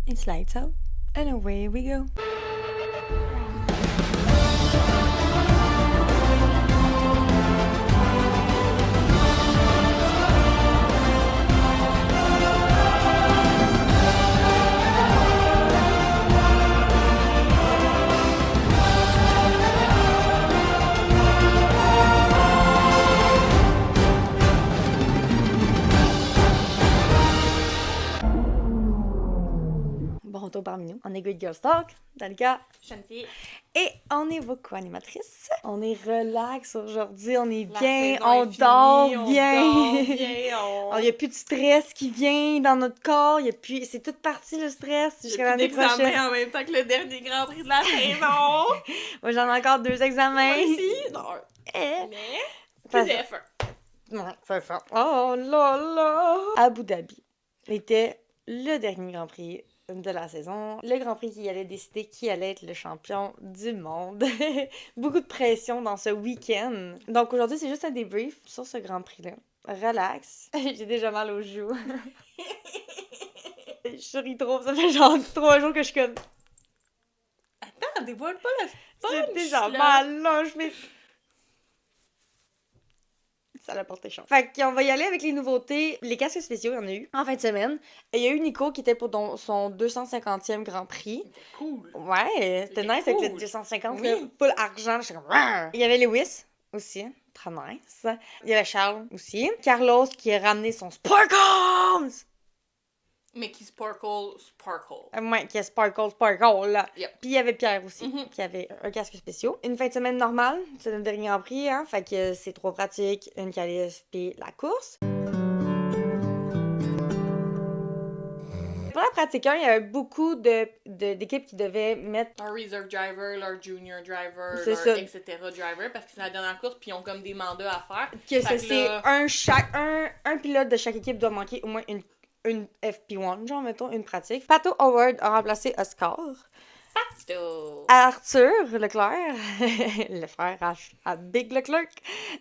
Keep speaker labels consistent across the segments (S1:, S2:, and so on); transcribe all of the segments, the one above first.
S1: It's lights out, and away we go. Bon retour parmi nous. On est Great Girls Talk, Dalika.
S2: Chantier.
S1: Et on est vos co-animatrices. On est relax aujourd'hui, on est
S2: La
S1: bien,
S2: saison
S1: on
S2: est finie,
S1: dort
S2: on
S1: bien.
S2: dort bien,
S1: Il n'y a plus de stress qui vient dans notre corps. C'est toute partie le stress jusqu'à l'année prochaine.
S2: en même temps que le dernier Grand Prix de la saison.
S1: Moi, j'en ai encore 2 examens.
S2: Moi aussi. Non,
S1: Eh.
S2: mais
S1: Parce-
S2: c'est F1.
S1: Ouais, c'est ça. Oh là là! Abu Dhabi était le dernier Grand Prix de la saison. Le Grand Prix qui allait décider qui allait être le champion du monde. Beaucoup de pression dans ce week-end. Donc aujourd'hui, c'est juste un débrief sur ce Grand Prix-là. Relax. J'ai déjà mal aux joues. Je souris trop. Ça fait genre 3 jours que je suis comme...
S2: Attends, dévoile pas le
S1: J'ai
S2: punch,
S1: déjà
S2: là.
S1: mal, là. Ça l'a porté chance. Fait qu'on va y aller avec les nouveautés. Les casques spéciaux, il y en a eu en fin de semaine. Et il y a eu Nico qui était pour son 250e Grand Prix.
S2: Cool.
S1: Ouais, c'était
S2: C'est
S1: nice avec le
S2: cool.
S1: 250,
S2: Oui.
S1: là, full argent. J'étais comme... Rrr. Il y avait Lewis aussi, très nice. Il y avait Charles aussi. Carlos qui a ramené son Sparkles!
S2: Mais qui sparkle.
S1: Ouais, qui a Sparkle, là.
S2: Yep.
S1: Puis il y avait Pierre aussi,
S2: Mhm.
S1: qui avait un casque spécial. Une fin de semaine normale, c'est notre dernier Grand Prix, hein. Fait que c'est 3 pratiques, une qualif, puis la course. Pour la pratique 1, il y avait beaucoup d'équipes qui devaient mettre...
S2: Leur reserve driver, leur junior driver,
S1: C'est
S2: leur
S1: ça.
S2: etc. driver, parce que c'est la dernière course, puis ils ont comme des mandats à faire.
S1: Que
S2: Fait
S1: c'est
S2: là-
S1: un pilote de chaque équipe doit manquer au moins une FP1, genre, mettons, une pratique. Pato Howard a remplacé Oscar.
S2: Pato.
S1: Arthur Leclerc, le frère à Big Leclerc,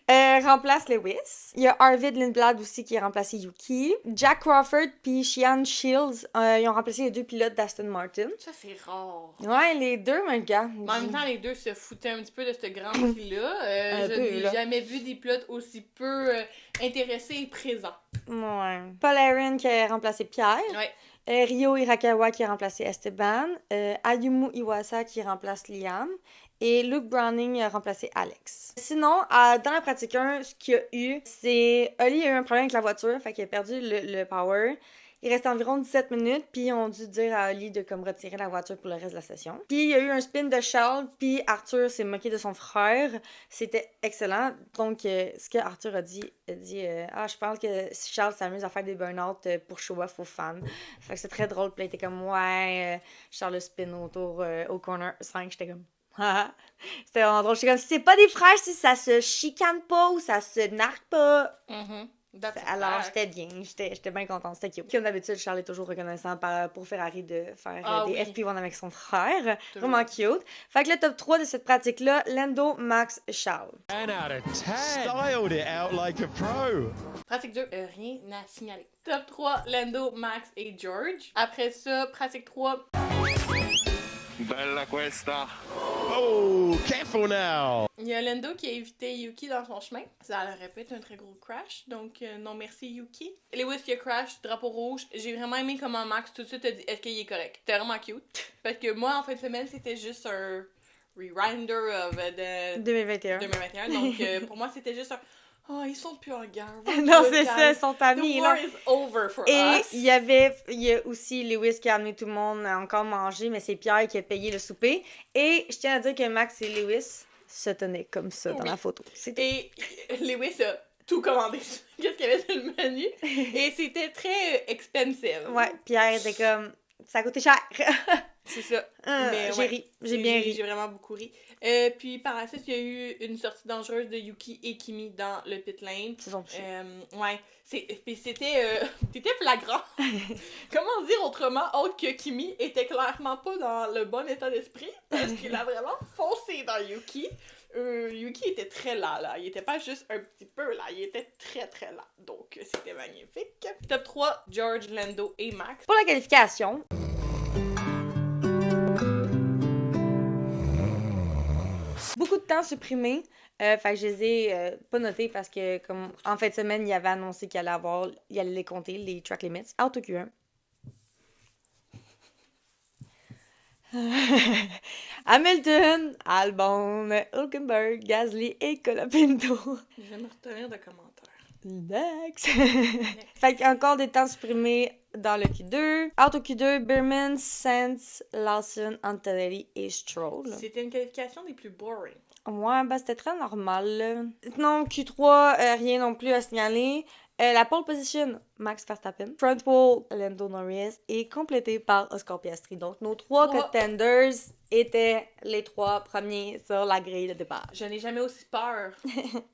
S1: remplace Lewis. Il y a Arvid Lindblad aussi qui a remplacé Yuki. Jack Crawford puis Shian Shields, ils ont remplacé les 2 pilotes d'Aston Martin.
S2: Ça, c'est rare.
S1: Ouais, les 2, mon gars.
S2: Mais en même temps, les deux se foutaient un petit peu de ce Grand Prix-là.
S1: Un
S2: Je
S1: peu,
S2: n'ai
S1: là.
S2: jamais vu des pilotes aussi peu intéressés et présents.
S1: Ouais. Paul Aaron qui a remplacé Pierre.
S2: Ouais.
S1: Ryo Hirakawa qui a remplacé Esteban. Ayumu Iwasa qui remplace Liam. Et Luke Browning a remplacé Alex. Sinon, dans la pratique 1, ce qu'il y a eu, c'est... Oli a eu un problème avec la voiture, fait qu'il a perdu le power. Il restait environ 17 minutes, puis ils ont dû dire à Oli de comme retirer la voiture pour le reste de la session. Puis il y a eu un spin de Charles, puis Arthur s'est moqué de son frère. C'était excellent. Donc, ce que Arthur a dit, je pense que Charles s'amuse à faire des burn-out pour show-off aux fans. Fait que c'est très drôle. Puis là, il était comme, ouais, Charles le spin autour au corner 5. J'étais comme... C'était vraiment drôle. J'étais comme, si c'est pas des frères, si ça se chicane pas ou ça se narque pas. Alors, j'étais bien. J'étais bien contente. C'était cute. Comme d'habitude, Charles est toujours reconnaissant pour Ferrari de faire des FP1 avec son frère.
S2: Toujours.
S1: Vraiment cute. Fait que le top 3 de cette pratique-là, Lando, Max, Charles.
S3: 10 out of 10. Styled it out like a pro.
S2: Pratique 2, rien à signaler. Top 3, Lando, Max et George. Après ça, pratique 3,
S4: Bella questa.
S3: Oh, careful now.
S2: il y a Lando qui a évité Yuki dans son chemin. Ça aurait pu être un très gros crash, donc non merci Yuki. Lewis qui a crash, drapeau rouge. J'ai vraiment aimé comment Max tout de suite a dit est-ce qu'il est correct. C'était vraiment cute. Parce que moi, en fin de semaine, c'était juste un reminder de
S1: 2021.
S2: 2021. Donc pour moi, c'était juste un oh, ils sont plus en guerre.
S1: Non, c'est ça, ils sont
S2: The
S1: amis,
S2: war
S1: là.
S2: is over for
S1: Et
S2: us.
S1: il y a aussi Lewis qui a amené tout le monde à encore manger, mais c'est Pierre qui a payé le souper. Et je tiens à dire que Max et Lewis se tenaient comme ça dans
S2: Oui.
S1: la photo. C'était
S2: Et Lewis a tout commandé. Qu'est-ce qu'il y avait sur le menu? Et c'était très expensive.
S1: Ouais, Pierre était comme, ça a coûté cher.
S2: C'est ça. Mais
S1: j'ai
S2: ouais.
S1: ri, j'ai bien ri.
S2: J'ai vraiment beaucoup ri. Puis par la suite, il y a eu une sortie dangereuse de Yuki et Kimi dans le pit lane.
S1: C'est son chien.
S2: Ouais. Puis c'était flagrant. Comment dire autrement, autre que Kimi était clairement pas dans le bon état d'esprit parce qu'il a vraiment foncé dans Yuki. Yuki était très là. Il était pas juste un petit peu là, il était très très là. Donc c'était magnifique. Top 3, George, Lando et Max.
S1: Pour la qualification, beaucoup de temps supprimé. Fait que je les ai pas notés parce que, comme en fin de semaine, il avait annoncé qu'il allait les compter, les track limits. Auto Q1. Hamilton, Albon, Hülkenberg, Gasly et Colapinto.
S2: Je vais me retenir de commentaires.
S1: Next. Fait qu'il y a encore des temps supprimés dans le Q2. Auto Q2, Bierman, Sainz, Lawson, Antonelli et Stroll.
S2: C'était une qualification des plus boring.
S1: Ouais, ben c'était très normal. Là. Non, Q3, rien non plus à signaler. La pole position, Max Verstappen. Front pole, Lando Norris. Et complété par Oscar Piastri. Donc, nos 3 contenders étaient les 3 premiers sur la grille de départ.
S2: Je n'ai jamais aussi peur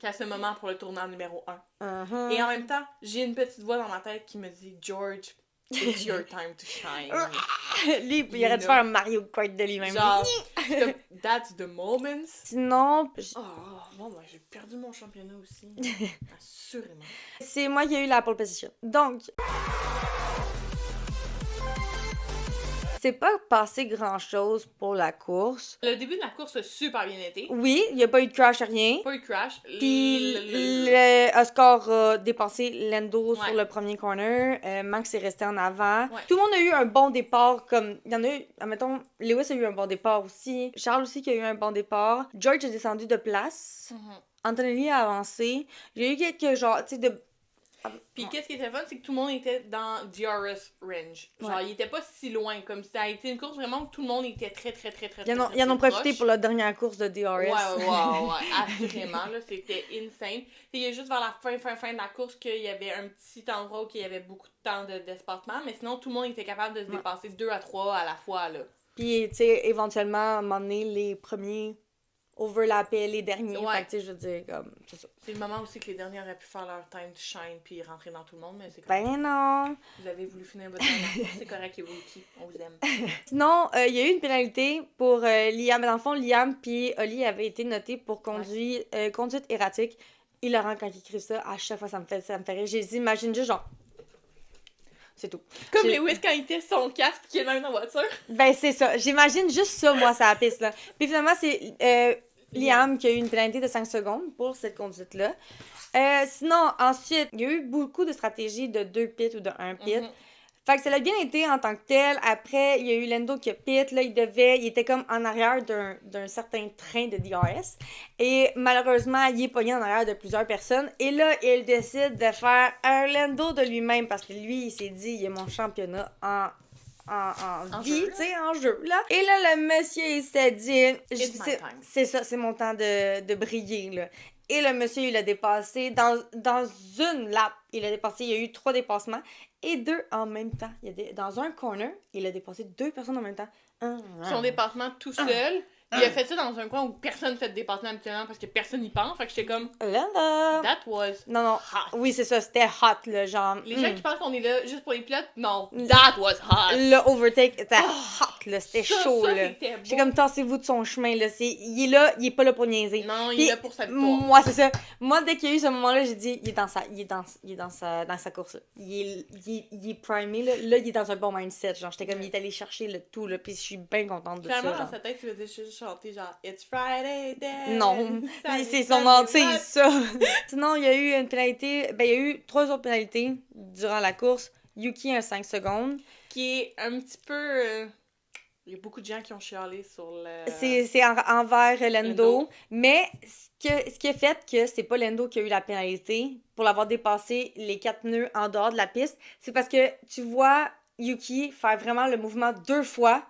S2: qu'à ce moment pour le tournant numéro 1.
S1: Uh-huh.
S2: Et en même temps, j'ai une petite voix dans ma tête qui me dit « George, it's your time to shine. »
S1: Lui, il aurait dû faire un Mario Kart de lui-même.
S2: Genre, that's the moment.
S1: Sinon,
S2: Oh, bon, ben, j'ai perdu mon championnat aussi. Assurément.
S1: c'est moi qui ai eu la pole position. Donc, c'est pas passé grand-chose pour la course.
S2: Le début de la course a super bien été.
S1: Oui, il n'y a pas eu de crash, rien.
S2: Pas eu de crash.
S1: Puis Oscar a dépassé Lando sur
S2: Ouais.
S1: le premier corner. Max est resté en avant.
S2: Ouais.
S1: Tout le monde a eu un bon départ. Comme il y en a eu, admettons, Lewis a eu un bon départ aussi. Charles aussi qui a eu un bon départ. George est descendu de place. Antonelli a avancé. Il y a eu quelques genre, tu sais, de.
S2: Puis qu'est-ce qui était fun, c'est que tout le monde était dans DRS range. Genre,
S1: Ouais.
S2: il était pas si loin. Comme ça a été une course vraiment où tout le monde était très
S1: Ils en ont profité pour la dernière course de DRS.
S2: Ouais, assurément, là, c'était insane. Il y a juste vers la fin de la course qu'il y avait un petit endroit où il y avait beaucoup de temps d'espacement, mais sinon, tout le monde était capable de se dépasser 2 à 3 à la fois, là.
S1: Puis, tu sais, éventuellement, à un moment donné, les premiers overlappaient les derniers.
S2: Ouais.
S1: Fait que, tu sais, je veux dire, comme, c'est ça.
S2: C'est le moment aussi que les derniers auraient pu faire leur time to shine puis rentrer dans tout le monde, mais c'est comme...
S1: Ben non!
S2: Vous avez voulu finir votre temps dans la course, c'est correct, les rookies, on vous aime.
S1: Sinon, il y a eu une pénalité pour Liam. Dans le fond, Liam puis Oli avaient été notés pour conduite erratique. Et Laurent, quand il écrit ça, à chaque fois, ça me fait rire. J'imagine juste genre... C'est tout.
S2: Comme Lewis quand il teste son casque qui est même dans la voiture.
S1: Ben, c'est ça. J'imagine juste ça, moi, ça la piste, là. Puis finalement, c'est Liam qui a eu une pénalité de 5 secondes pour cette conduite-là. Sinon, ensuite, il y a eu beaucoup de stratégies de 2 pits ou de 1 pit. Fait que ça a bien été en tant que tel. Après, il y a eu Lando qui a pit. Là, il était comme en arrière d'un certain train de DRS. Et malheureusement, il est pogné en arrière de plusieurs personnes. Et là, il décide de faire un Lando de lui-même parce que lui, il s'est dit, il est mon championnat en vie, tu sais, en jeu, là. Et là, le monsieur, il s'est dit... C'est ça, c'est mon temps de briller, là. Et le monsieur, il a dépassé dans une lap. Il a dépassé, il y a eu 3 dépassements et 2 en même temps. Dans un corner, il a dépassé 2 personnes en même temps.
S2: Son dépassement tout seul. Il a fait ça dans un coin où personne fait de dépassement habituellement parce que personne n'y pense. Fait que j'étais comme...
S1: Là.
S2: That was
S1: Non.
S2: hot.
S1: Oui, c'est ça, c'était hot, là, genre...
S2: Les gens qui pensent qu'on est là juste pour les pilotes, non. That was hot.
S1: Le overtake était hot, là, c'était chaud,
S2: ça,
S1: là.
S2: c'était beau.
S1: J'ai comme tassez-vous de son chemin, là. Il est là, il est pas là pour niaiser.
S2: Non, il
S1: Puis,
S2: est là pour sa victoire.
S1: Moi, c'est ça. Moi, dès qu'il y a eu ce moment-là, j'ai dit, il est dans sa course, là. Il est primé, là. Là, il est dans un bon mindset, genre. J'étais comme, il est allé chercher le tout, là. Puis je suis bien contente de ça,
S2: Clairement,
S1: genre.
S2: dans sa tête, il faisait juste chanter genre It's Friday day.
S1: Non, c'est son entier, ça. Sinon, il y a eu une pénalité. Ben, il y a eu 3 autres pénalités durant la course. Yuki, un 5 secondes.
S2: Qui est un petit peu... Il y a beaucoup de gens qui ont chialé sur le...
S1: C'est envers Lando. Mais ce qui a fait que c'est pas Lando qui a eu la pénalité pour l'avoir dépassé les 4 pneus en dehors de la piste, c'est parce que tu vois Yuki faire vraiment le mouvement 2 fois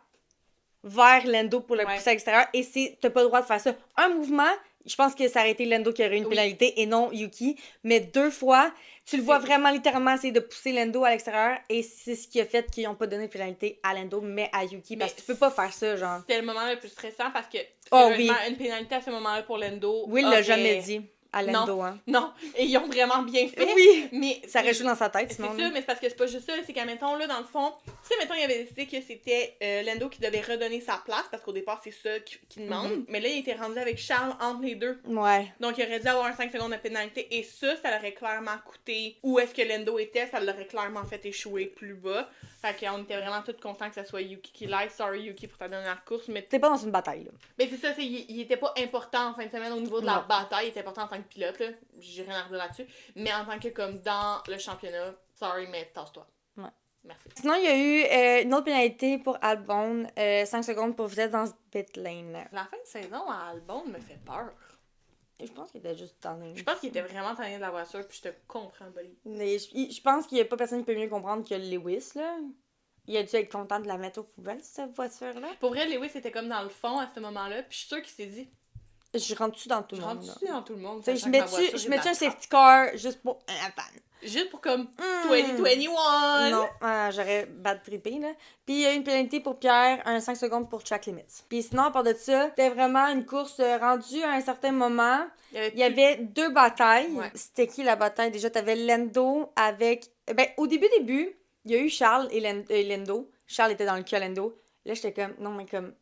S1: vers Lando pour le pousser à l'extérieur et t'as pas le droit de faire ça. Un mouvement, je pense que ça aurait été Lando qui aurait eu une pénalité et non Yuki, mais 2 fois, tu le vois vraiment littéralement essayer de pousser Lando à l'extérieur et c'est ce qui a fait qu'ils ont pas donné de pénalité à Lando mais à Yuki parce que tu peux pas faire ça, genre.
S2: C'était le moment le plus stressant parce que
S1: Oh, oui.
S2: une pénalité à ce moment-là pour Lando.
S1: Oui, il l'a jamais dit. à Lando, hein.
S2: Non, et ils ont vraiment bien fait.
S1: Oui!
S2: Mais
S1: Ça reste dans sa tête,
S2: c'est
S1: sinon.
S2: ça, mais c'est parce que c'est pas juste ça, c'est qu'à mettons, là, dans le fond, tu sais, mettons, il avait décidé que c'était Lando qui devait redonner sa place, parce qu'au départ, c'est ça qu'il demande. Mais là, il était rendu avec Charles entre les deux.
S1: Ouais.
S2: Donc, il aurait dû avoir un 5 secondes de pénalité, et ça l'aurait clairement coûté où est-ce que Lando était, ça l'aurait clairement fait échouer plus bas. Fait qu'on était vraiment tous contents que ça soit Yuki qui l'aille. Sorry, Yuki, pour ta dernière course, mais...
S1: T'es pas dans une bataille, là.
S2: Mais c'est ça, il était pas important en fin de semaine au niveau de la
S1: Non.
S2: bataille, il était important en tant que pilote, là. J'ai rien à redire là-dessus. Mais en tant que, comme, dans le championnat, sorry, mais tasse-toi.
S1: Ouais.
S2: Merci.
S1: Sinon, il y a eu une autre pénalité pour Albon, 5 secondes pour vitesse dans ce pit lane.
S2: La fin de saison à Albon me fait peur.
S1: Je pense qu'il était juste tanné.
S2: Je pense qu'il était vraiment tanné de la voiture, puis je te comprends, Bolly.
S1: Mais je pense qu'il y a pas personne qui peut mieux comprendre que Lewis, là. Il a dû être content de la mettre aux poubelles, cette voiture-là.
S2: Pour vrai, Lewis était comme dans le fond à ce moment-là, puis je suis sûre qu'il s'est dit,
S1: Je rentre-tu dans tout
S2: je
S1: le monde,
S2: rentre-tu dans tout le monde,
S1: là?
S2: sachant
S1: Je
S2: que ma voiture
S1: mets-tu
S2: est
S1: un
S2: dans le
S1: safety car juste pour un fan?
S2: juste pour comme
S1: Mm.
S2: 2021!
S1: Non, j'aurais bad trippé, là. Puis il y a eu une pénalité pour Pierre, un 5 secondes pour track limits. Puis sinon, à part de ça, c'était vraiment une course rendue à un certain moment. Il y avait 2 batailles.
S2: Ouais.
S1: C'était qui la bataille? Déjà, t'avais Lando avec... Ben, au début, il y a eu Charles et Lando. Charles était dans le cul à Lando. Là, j'étais comme... Non, mais comme...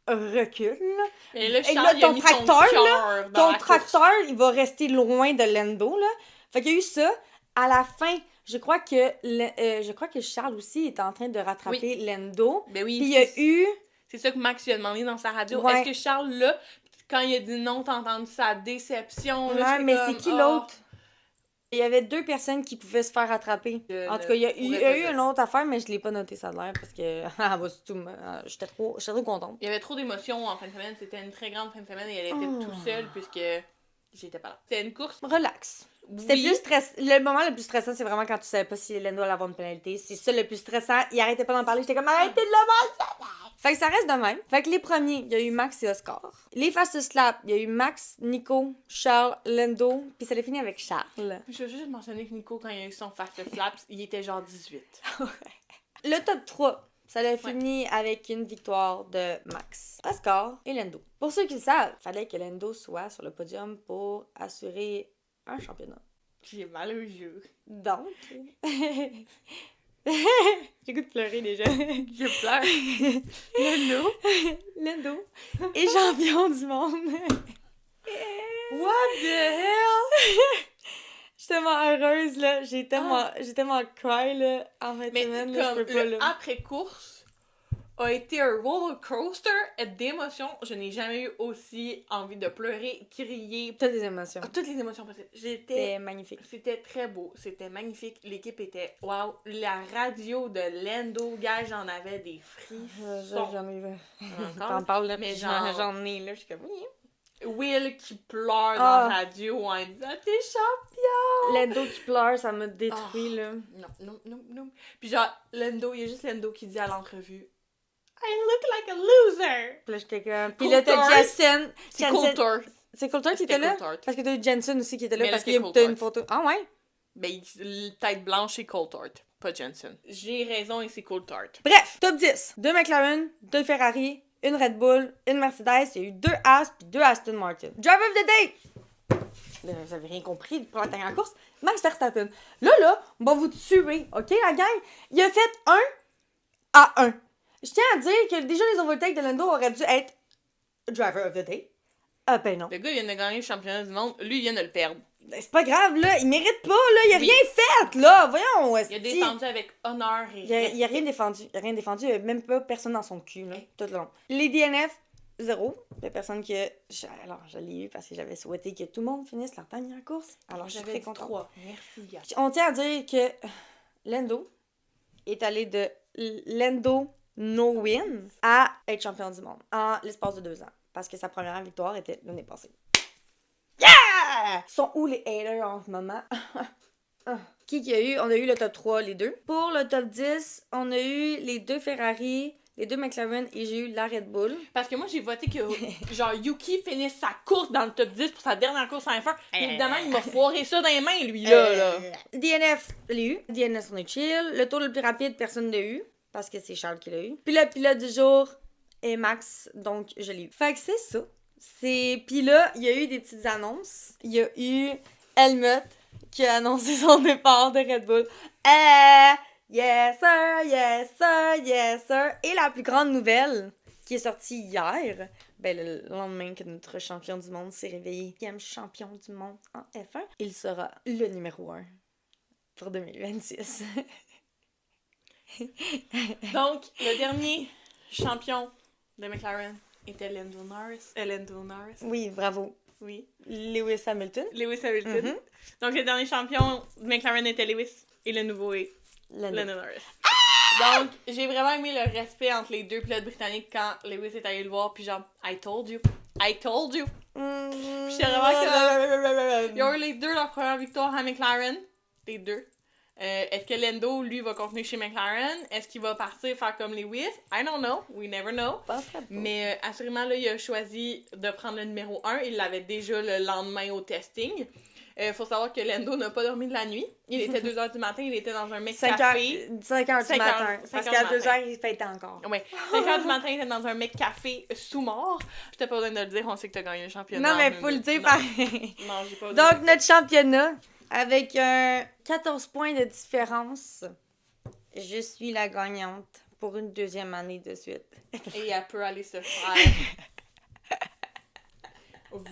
S1: recule, là.
S2: Et là,
S1: Et
S2: Charles,
S1: là,
S2: il a
S1: ton
S2: mis
S1: tracteur,
S2: son cœur dans
S1: Ton
S2: la
S1: tracteur, il va rester loin de Lando, là. Fait qu'il y a eu ça. À la fin, je crois que Charles aussi était en train de rattraper Lando.
S2: course. Ben oui,
S1: Puis il y a eu...
S2: c'est ça que Max lui a demandé dans sa radio.
S1: Ouais.
S2: Est-ce que Charles, là, quand il a dit non, t'as entendu sa déception? Là,
S1: Ouais,
S2: j'étais
S1: mais
S2: comme,
S1: c'est qui
S2: ah.
S1: l'autre? Il y avait 2 personnes qui pouvaient se faire rattraper. En tout cas, il y a eu une autre affaire, mais je l'ai pas noté, ça a l'air, parce que j'étais trop contente.
S2: Il y avait trop d'émotions en fin de semaine. C'était une très grande fin de semaine et elle était
S1: Oh.
S2: tout seule puisque j'étais pas là. C'était une course.
S1: Relax. C'était
S2: Oui.
S1: plus stressant. Le moment le plus stressant, c'est vraiment quand tu savais pas si Lando allait avoir une pénalité. C'est ça le plus stressant. Il arrêtait pas d'en parler. J'étais comme, arrêtez de le mentionner! Fait que ça reste de même. Fait que les premiers, il y a eu Max et Oscar. Les fastest lap, il y a eu Max, Nico, Charles, Lando. Puis ça l'a fini avec Charles.
S2: Je veux juste mentionner que Nico, quand il a eu son fastest lap, il était genre 18.
S1: Le top 3, ça l'a fini avec une victoire de Max, Oscar et Lando. Pour ceux qui le savent, fallait que Lando soit sur le podium pour assurer un championnat.
S2: J'ai mal aux yeux.
S1: Donc... J'ai goût de pleurer déjà.
S2: Je pleure. Lando.
S1: Lando est champion du monde.
S2: What the hell?
S1: Je suis tellement heureuse, là. J'ai tellement cry, là, en fin de
S2: Mais
S1: semaine, là,
S2: comme
S1: je peux pas,
S2: le
S1: là.
S2: après-course a été un roller coaster d'émotions. Je n'ai jamais eu aussi envie de pleurer, crier,
S1: Toutes les émotions.
S2: toutes les émotions possibles.
S1: C'était magnifique.
S2: C'était très beau, c'était magnifique. L'équipe était wow. La radio de Lando, gars, j'en avais des frissons.
S1: J'en ai...
S2: Encore?
S1: T'en parles, là,
S2: Mais
S1: puis
S2: genre-
S1: j'en ai, là, je suis comme... oui.
S2: Will qui pleure dans
S1: Ah.
S2: la radio en disant t'es champion!
S1: Lando qui pleure, ça m'a détruit, là.
S2: Non. Puis genre, Lando, il y a juste Lando qui dit à l'entrevue I look like a loser!
S1: Puis là, j'étais comme... Puis là, t'as
S2: Coulthard.
S1: Jensen.
S2: C'est Coulthard.
S1: C'est Coulthard qui
S2: C'était
S1: était là?
S2: Coulthard.
S1: Parce que t'as eu Jensen aussi qui était là,
S2: Mais là,
S1: parce
S2: c'était
S1: qu'il y a t'as une
S2: Coulthard.
S1: photo. Ah ouais?
S2: Ben, tête blanche, c'est Coulthard, pas Jensen. J'ai raison et c'est Coulthard.
S1: Bref, top 10. 2 McLaren, 2 Ferrari, une Red Bull, une Mercedes, il y a eu 2 Haas puis 2 Aston Martin. Driver of the Day! Vous avez rien compris pour la dernière course. Max Verstappen. Là, on va vous tuer, OK, la gang? Il a fait 1 à 1. Je tiens à dire que déjà les overtakes de Lando auraient dû être Driver of the Day. Ah ben non.
S2: Le gars, il vient de gagner le championnat du monde, lui, il vient de le perdre.
S1: Ben, c'est pas grave, là. Il mérite pas, là. Il a rien fait, là. Voyons,
S2: Il a défendu avec honneur et
S1: Il a rien défendu. Il a rien défendu. Il y a même pas personne dans son cul, là, tout le long. Les DNF, 0. Il y a personne qui a... Alors, je l'ai eu parce que j'avais souhaité que tout le monde finisse leur dernière course. Alors, je suis
S2: j'avais
S1: très
S2: dit
S1: contente.
S2: 3. Merci, gars.
S1: On tient à dire que Lando est allé de Lando no-win à être champion du monde en l'espace de 2 ans. Parce que sa première victoire était l'année passée. Yeah! Sont où les haters en ce moment? Qui y a eu? On a eu le top 3, les deux. Pour le top 10, on a eu les 2 Ferrari, les 2 McLaren et j'ai eu la Red Bull.
S2: Parce que moi, j'ai voté que, genre, Yuki finisse sa course dans le top 10 pour sa dernière course en F1. Évidemment, il m'a foiré ça dans les mains, lui, là.
S1: DNF, je l'ai eu. DNF, on est chill. Le tour le plus rapide, personne ne l'a eu. Parce que c'est Charles qui l'a eu. Puis le pilote du jour est Max, donc je l'ai eu. Fait que c'est ça. Puis là, il y a eu des petites annonces. Il y a eu Helmut qui a annoncé son départ de Red Bull. Yes sir, yes sir, yes sir. Et la plus grande nouvelle qui est sortie hier, ben le lendemain que notre champion du monde s'est réveillé, 5e champion du monde en F1, il sera le numéro 1 pour 2026.
S2: Donc, le dernier champion de McLaren était Lando Norris.
S1: Oui, bravo.
S2: Oui.
S1: Lewis Hamilton.
S2: Lewis Hamilton.
S1: Mhm.
S2: Donc, le dernier champion de McLaren était Lewis et le nouveau est Lando Norris. Donc, j'ai vraiment aimé le respect entre les deux pilotes britanniques quand Lewis est allé le voir, puis genre, I told you. Puis j'étais vraiment que ils ont eu les deux leur première victoire à McLaren. Les deux. Est-ce que Lando, lui, va continuer chez McLaren? Est-ce qu'il va partir faire comme Lewis? I don't know. We never know. Mais assurément, là, il a choisi de prendre le numéro 1. Il l'avait déjà le lendemain au testing. Faut savoir que Lando n'a pas dormi de la nuit. Il était 2h du matin, il était dans un mec café.
S1: 5h du matin. Parce qu'à 2h, il fêtait encore.
S2: Ouais. 5h du matin, il était dans un mec café sous-mort. J'étais pas besoin de le dire, on sait que t'as gagné le championnat.
S1: Non, mais faut le dire pareil.
S2: Non, j'ai pas
S1: Donc, notre championnat, avec 14 points de différence, je suis la gagnante pour une 2e année de suite.
S2: Et elle peut aller se faire.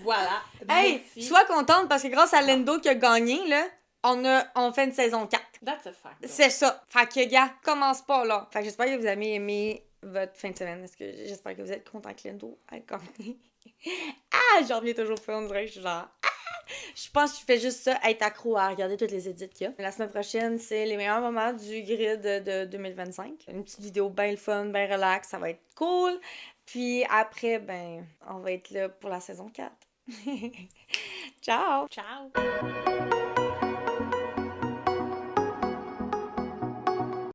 S2: Voilà.
S1: Hey,
S2: Merci.
S1: sois contente parce que grâce à Lando qui a gagné, là, on fait une saison 4.
S2: That's a fact.
S1: C'est ça. Fait que, gars, commence pas là. Fait que j'espère que vous avez aimé votre fin de semaine. J'espère que vous êtes content que Lando a gagné. J'en reviens toujours pas, on dirait que je suis genre... Je pense que je fais juste ça, être accro à regarder toutes les edits qu'il y a. La semaine prochaine, c'est les meilleurs moments du grid de 2025. Une petite vidéo bien fun, bien relax, ça va être cool. Puis après, ben, on va être là pour la saison 4. Ciao!
S2: Ciao.